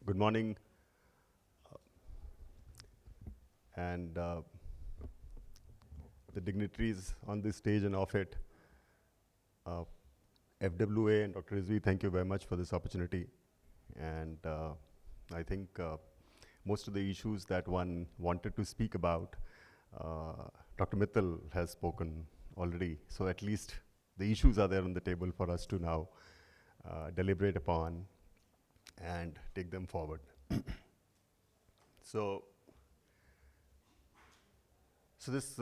Good morning, and the dignitaries on this stage and off it. FWA and Dr. Rizvi, thank you very much for this opportunity. And I think most of the issues that one wanted to speak about, Dr. Mittal has spoken already. So at least the issues are there on the table for us to now deliberate upon and take them forward. So this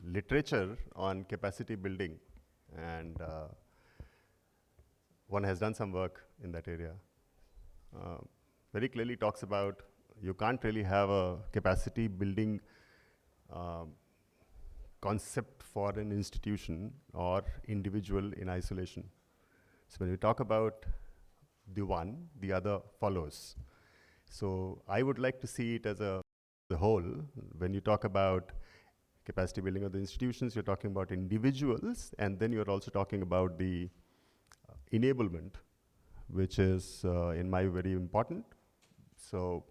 literature on capacity building, and one has done some work in that area, very clearly talks about you can't really have a capacity building concept for an institution or individual in isolation. So when we talk about the one, the other follows. So I would like to see it as a whole. When you talk about capacity building of the institutions, you're talking about individuals, and then you're also talking about the enablement, which is, in my view, very important. So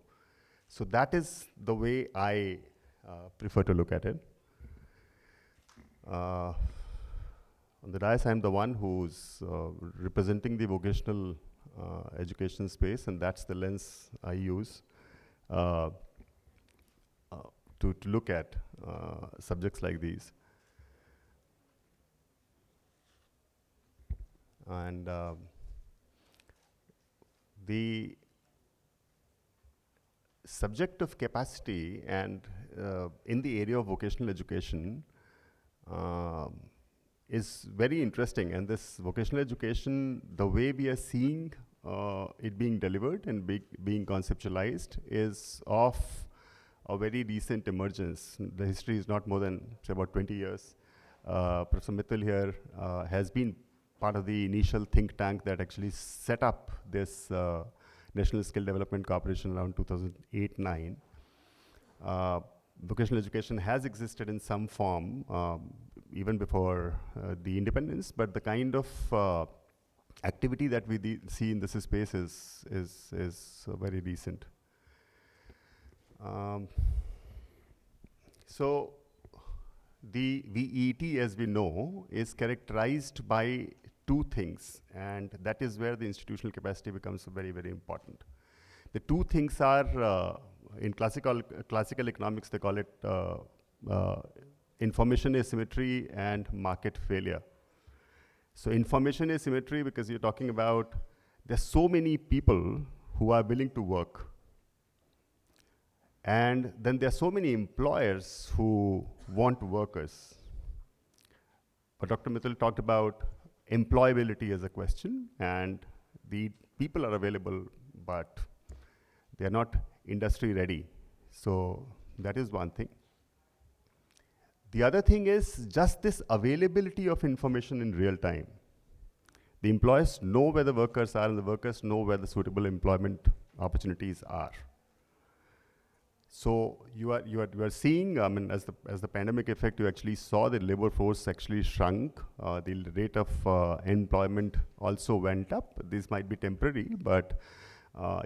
that is the way I prefer to look at it. On the dais, I'm the one who's representing the vocational education space, and that's the lens I use to look at subjects like these. And the subject of capacity and in the area of vocational education is very interesting. And this vocational education, the way we are seeing it being delivered and being conceptualized is of a very recent emergence. The history is not more than, say, about 20 years. Professor Mittal here has been part of the initial think tank that actually set up this National Skill Development Corporation around 2008-09. Vocational education has existed in some form even before the independence, but the kind of activity that we see in this space is very recent. So the VET, as we know, is characterized by two things, and that is where the institutional capacity becomes very, very important. The two things are, in classical economics, they call it information asymmetry and market failure. So information asymmetry, because you're talking about there's so many people who are willing to work, and then there are so many employers who want workers. But Dr. Mittal talked about employability as a question, and the people are available, but they're not industry ready. So that is one thing. The other thing is just this availability of information in real time. The employers know where the workers are, and the workers know where the suitable employment opportunities are. So you are seeing, I mean, as the pandemic effect, you actually saw the labor force actually shrunk. The rate of employment also went up. This might be temporary, but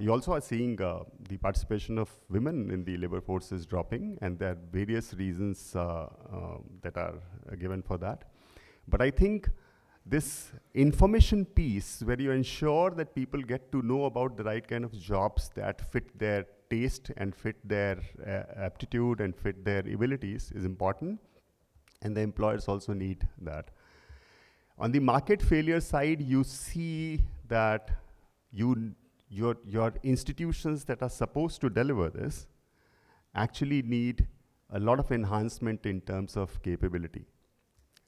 you also are seeing the participation of women in the labor force is dropping, and there are various reasons that are given for that. But I think this information piece, where you ensure that people get to know about the right kind of jobs that fit their taste and fit their aptitude and fit their abilities, is important, and the employers also need that. On the market failure side, you see that your institutions that are supposed to deliver this actually need a lot of enhancement in terms of capability.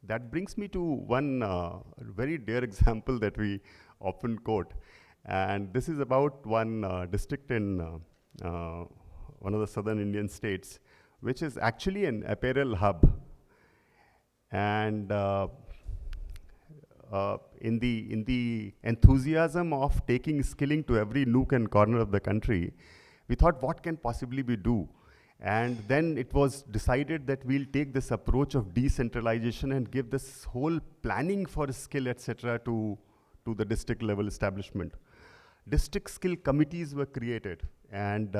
That brings me to one very dear example that we often quote, and this is about one district in one of the southern Indian states, which is actually an apparel hub. And in the enthusiasm of taking skilling to every nook and corner of the country, we thought, what can possibly we do? And then it was decided that we'll take this approach of decentralization and give this whole planning for skill, etc., to the district level establishment. district skill committees were created. And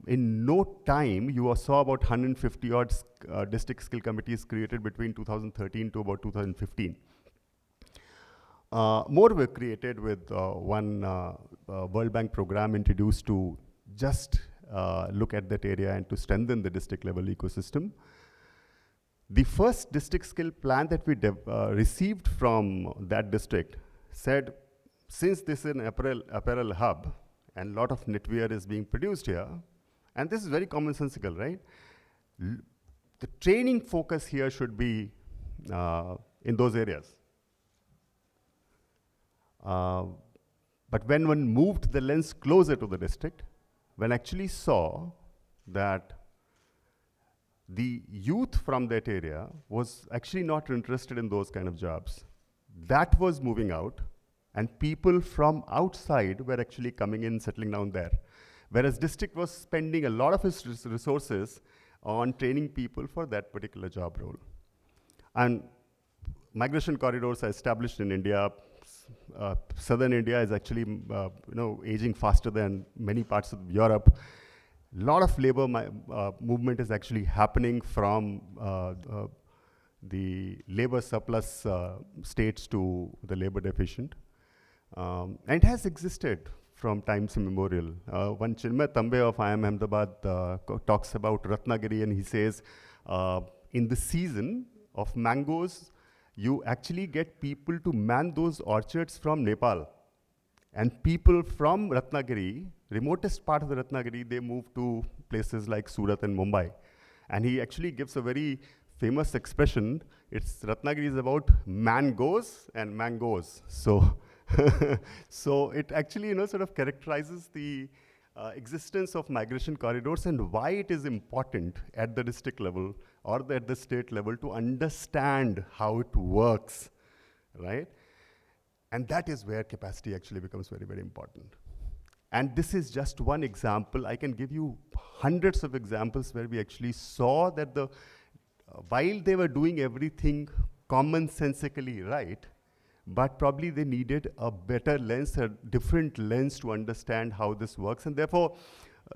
in no time, you saw about 150 odd district skill committees created between 2013 to about 2015. More were created with one World Bank program introduced to just look at that area and to strengthen the district level ecosystem. The first district skill plan that we received from that district said, since this is an apparel hub and a lot of knitwear is being produced here, and this is very commonsensical, right? The training focus here should be in those areas. But when one moved the lens closer to the district, one actually saw that the youth from that area was actually not interested in those kind of jobs. That was moving out, and people from outside were actually coming in, settling down there. Whereas district was spending a lot of its resources on training people for that particular job role. And migration corridors are established in India. Southern India is actually aging faster than many parts of Europe. A lot of labor movement is actually happening from the labor surplus states to the labor deficient. And it has existed from times immemorial. One 𝘠𝘮𝑚𝑒𝑖𝑚 of IIM Ahmedabad talks about Ratnagiri, and he says, in the season of mangoes, you actually get people to man those orchards from Nepal. And people from Ratnagiri, remotest part of the Ratnagiri, they move to places like Surat and Mumbai. And he actually gives a very famous expression. It's Ratnagiri is about man goes and mangoes. So, so it actually sort of characterizes the existence of migration corridors and why it is important at the district level or at the state level to understand how it works, right? And that is where capacity actually becomes very, very important. And this is just one example. I can give you hundreds of examples where we actually saw that while they were doing everything commonsensically right, but probably they needed a better lens, a different lens to understand how this works. And therefore,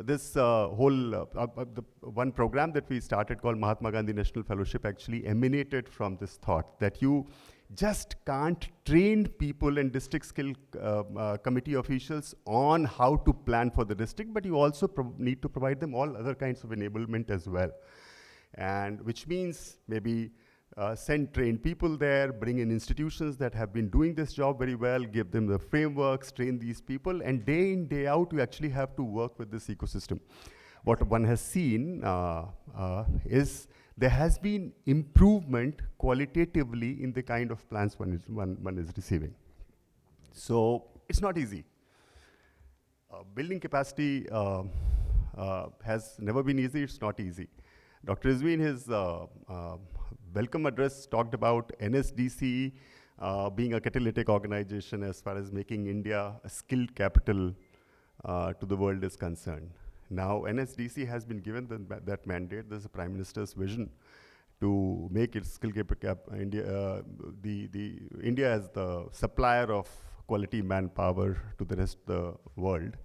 this one program that we started called Mahatma Gandhi National Fellowship actually emanated from this thought that you just can't train people and district skill committee officials on how to plan for the district, but you also need to provide them all other kinds of enablement as well. And which means maybe send trained people there, bring in institutions that have been doing this job very well, give them the frameworks, train these people, and day in, day out, you actually have to work with this ecosystem. What one has seen is there has been improvement qualitatively in the kind of plans one is receiving. So it's not easy. Building capacity has never been easy, it's not easy. Dr. Rizvi in his welcome address talked about NSDC being a catalytic organization as far as making India a skilled capital to the world is concerned. Now, NSDC has been given that mandate. There's a Prime Minister's vision to make its skill India, India as the supplier of quality manpower to the rest of the world.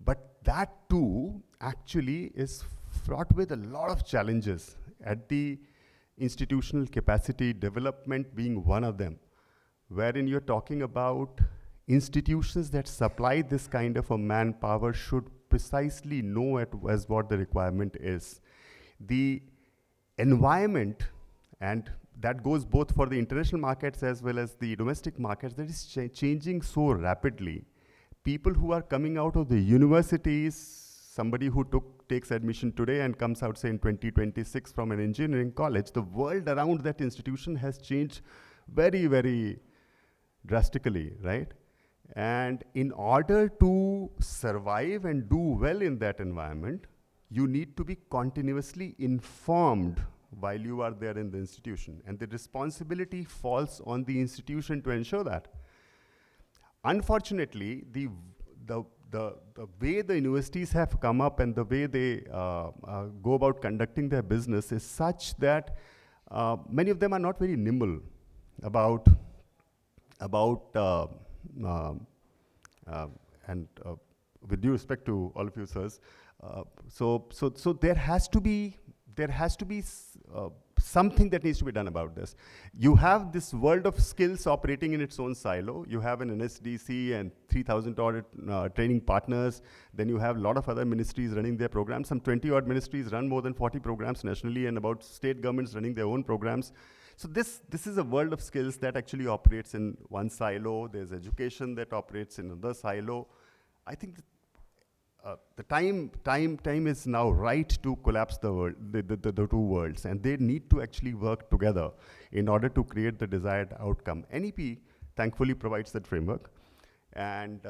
But that too actually is fraught with a lot of challenges at the institutional capacity development being one of them, wherein you're talking about institutions that supply this kind of a manpower should precisely know as what the requirement is. The environment, and that goes both for the international markets as well as the domestic markets, that is changing so rapidly. People who are coming out of the universities, somebody who takes admission today and comes out, say, in 2026 from an engineering college, the world around that institution has changed very, very drastically, right? And in order to survive and do well in that environment, you need to be continuously informed while you are there in the institution. And the responsibility falls on the institution to ensure that. Unfortunately, the way the universities have come up and the way they go about conducting their business is such that many of them are not very nimble about with due respect to all of you, sirs, so there has to be something that needs to be done about this. You have this world of skills operating in its own silo. You have an NSDC and 3,000 odd training partners. Then you have a lot of other ministries running their programs. Some 20 odd ministries run more than 40 programs nationally, and about state governments running their own programs. So this is a world of skills that actually operates in one silo. There's education that operates in another silo. I think the time is now right to collapse the world, the two worlds, and they need to actually work together in order to create the desired outcome. NEP thankfully provides that framework, and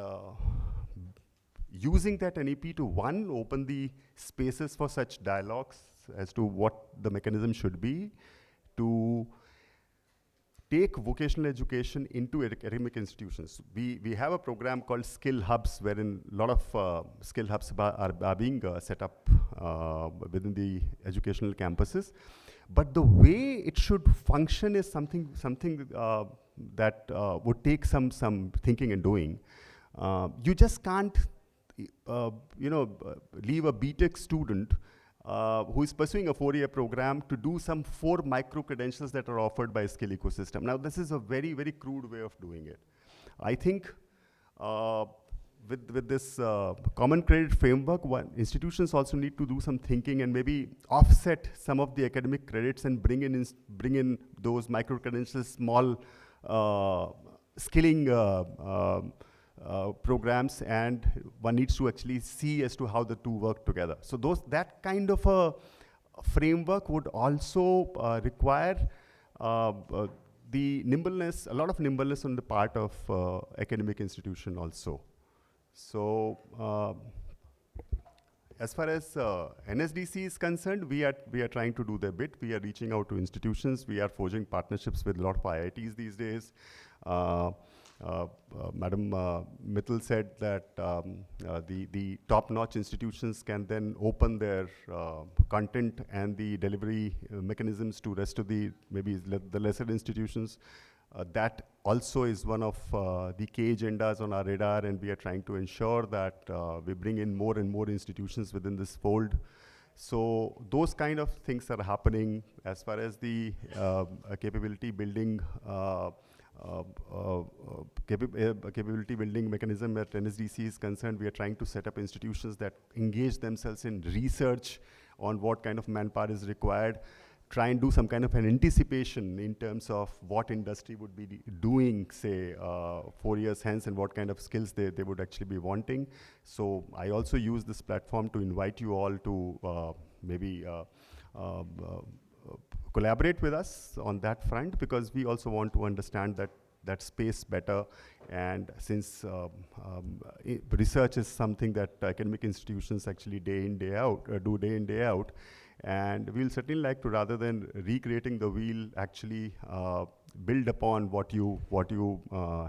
using that NEP to open the spaces for such dialogues as to what the mechanism should be, to take vocational education into academic institutions. We have a program called Skill Hubs, wherein a lot of skill hubs are being set up within the educational campuses. But the way it should function is something that would take some thinking and doing. You just can't, leave a BTech student who is pursuing a 4-year program to do some 4 micro-credentials that are offered by a skill ecosystem. Now, this is a very, very crude way of doing it. I think with this common credit framework, institutions also need to do some thinking and maybe offset some of the academic credits and bring in those micro-credentials, small skilling programs, and one needs to actually see as to how the two work together. So that kind of a framework would also require the nimbleness, a lot of nimbleness on the part of academic institution also. So as far as NSDC is concerned, we are trying to do the bit. We are reaching out to institutions. We are forging partnerships with a lot of IITs these days. Madam Mittal said that the top-notch institutions can then open their content and the delivery mechanisms to rest of the the lesser institutions. That also is one of the key agendas on our radar, and we are trying to ensure that we bring in more and more institutions within this fold. So those kind of things are happening. As far as the capability building capability building mechanism at NSDC is concerned, we are trying to set up institutions that engage themselves in research on what kind of manpower is required, try and do some kind of an anticipation in terms of what industry would be doing, say, 4 years hence, and what kind of skills they would actually be wanting. So I also use this platform to invite you all to collaborate with us on that front, because we also want to understand that space better. And since research is something that academic institutions actually do day in, day out, and we'll certainly like to, rather than recreating the wheel, actually build upon what you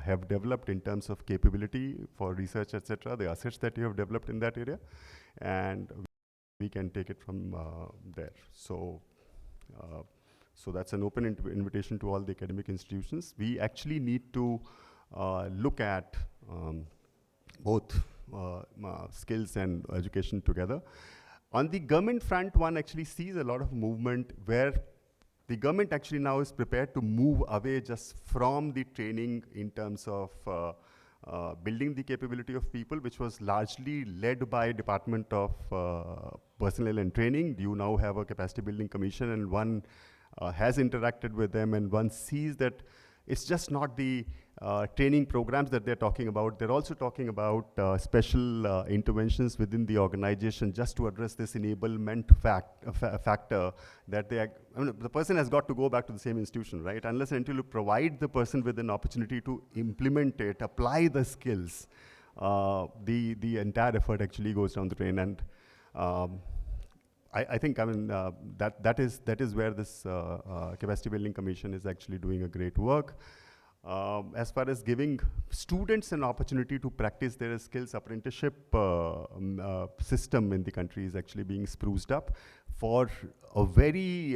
have developed in terms of capability for research, etc., the assets that you have developed in that area, and we can take it from there. So that's an open invitation to all the academic institutions. We actually need to look at both skills and education together. On the government front, one actually sees a lot of movement where the government actually now is prepared to move away just from the training in terms of building the capability of people, which was largely led by Department of Personnel and Training. You now have a capacity building commission, and one has interacted with them, and one sees that it's just not the training programs that they're talking about. They're also talking about special interventions within the organization just to address this enablement factor that the person has got to go back to the same institution, right? Unless and until you provide the person with an opportunity to implement it, apply the skills, the entire effort actually goes down the drain. And I think that is where this capacity building commission is actually doing a great work. As far as giving students an opportunity to practice their skills, apprenticeship system in the country is actually being spruced up. For a very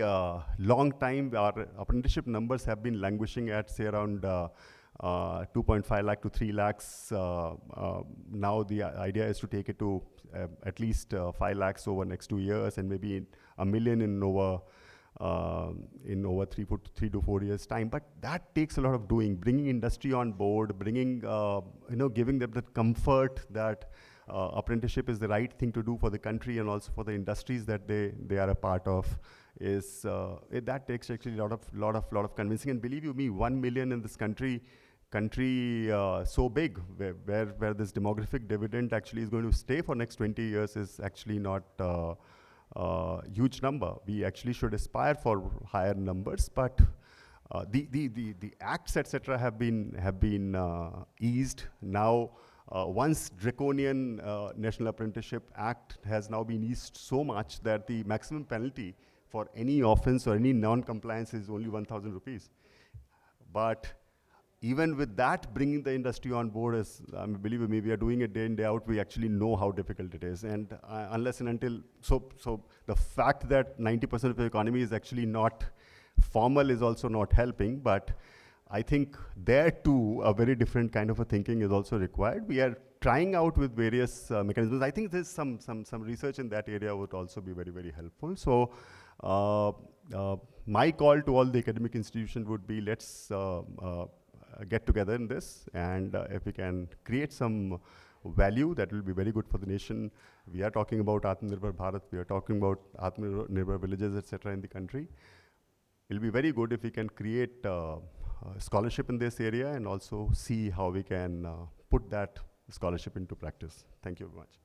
long time, our apprenticeship numbers have been languishing at, say, around 2.5 lakh to 3 lakhs. Now the idea is to take it to at least 5 lakhs over next 2 years, and maybe 1 million in over 3 to 4 years time. But that takes a lot of doing, bringing industry on board, bringing, giving them the comfort that apprenticeship is the right thing to do for the country and also for the industries that they are a part of. That takes actually a lot of convincing. And believe you me, 1 million in this country so big, where this demographic dividend actually is going to stay for next 20 years is actually not huge number. We actually should aspire for higher numbers, but the acts, etc., have been eased now. Once draconian National Apprenticeship Act has now been eased so much that the maximum penalty for any offense or any non-compliance is only 1,000 rupees. But even with that, bringing the industry on board is, believe me, we are doing it day in, day out. We actually know how difficult it is. And unless and until, so the fact that 90% of the economy is actually not formal is also not helping. But I think there too, a very different kind of a thinking is also required. We are trying out with various mechanisms. I think there's some research in that area would also be very, very helpful. So my call to all the academic institutions would be, let's get together in this, and if we can create some value, that will be very good for the nation. We are talking about Atmanirbhar Bharat, we are talking about Atmanirbhar villages, etc. in the country. It will be very good if we can create scholarship in this area and also see how we can put that scholarship into practice. Thank you very much.